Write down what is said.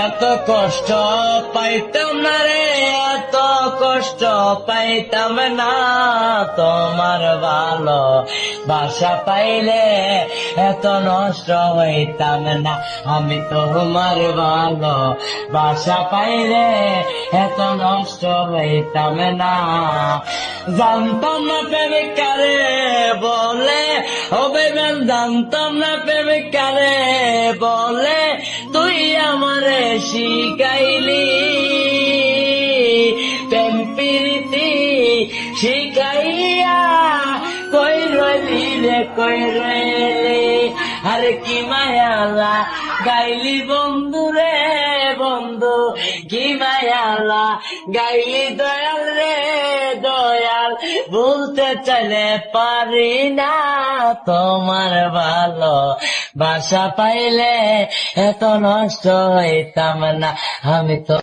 এত কষ্ট পাইতাম না রে, এত কষ্ট পাইতাম না, তোমার ভালো বাসা পাইলে এত নষ্ট হইতাম না। আমি তোমার ভালো বাসা পাইলে এত নষ্ট হইতাম না। জানতাম না প্রেমিকারে বলে হবে গান, জানতাম না প্রেমিকারে বলে তুই আমারে শিখাইলি, প্রেম প্রীতি শিখাইয়া কই রইলি রে কই রইলি। আরে কি মায়ালা গাইলি বন্ধু রে বন্ধু, কি মায়ালা গাইলি দয়াল রে দয়াল, বলতে চাইলে পারি না। তোমার ভালো বাসা পাইলে এত নষ্ট হইতাম না। আমি তো